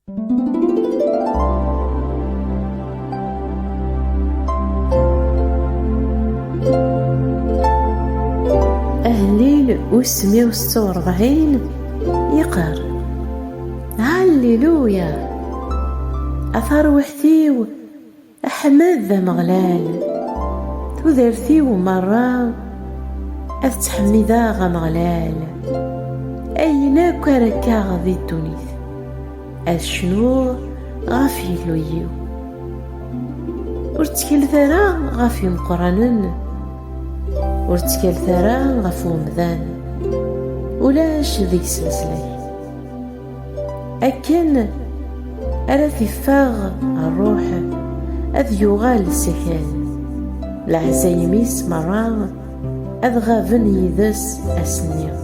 أهليل 146 يقر: هاليلويا أثار وحثيو أحمد ذا مغلال، تذرثيو مرة أذ تحميدا غا مغلال، أينا كاركا غذي الدونيث أذ شنو غافي لويو، ورتكل ثرا غافي مقرانن، ورتكل ثرا غفو مذان، ولاش ذيك سلسلي أكن ألا ثفاغ الروح أذ يغال السكان، العزايميس مرة أذ غافن يذس أسنيا،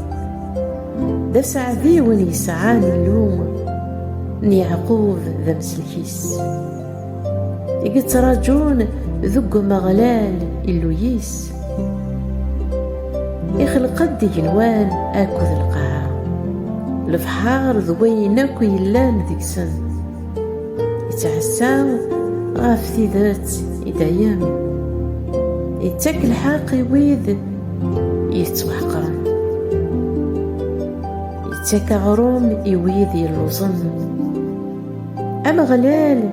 داس عذي وين يسعان اللوم نيعقوب ذا مسلكيس، يقتراجون ذق مغلال إلويس، يخلق الدينوان أكوذ القاع، الفحار ذوين أكو يلان ذيكسن، يتعساو غاف ذات إدايام، يتاك الحاق ويذ يتوحقرن، يتاك غروم يويذ يلوزن، أمغلال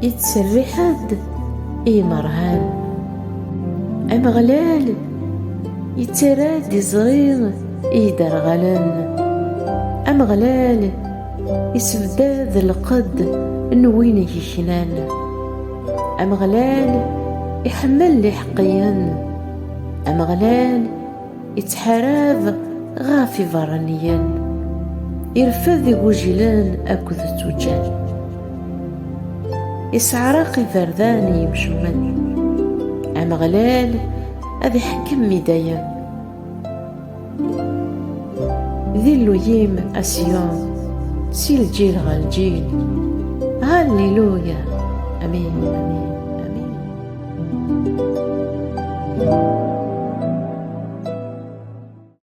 يتسري حد مرهان، أمغلال يتراد يزغيغ درغلان، أمغلال يسفداد القد نوين يكنان، أمغلال يحمل لي حقيان، أمغلال يتحراف غافي فرانيان، يرفذ وجلان أكذ التجال، يسعرقي فرداني يمشومن، أمغلال أذي حكم ميدايا، ذي اللويم أسيون سي الجيل غالجيل، هاليلويا. أمين آمين آمين.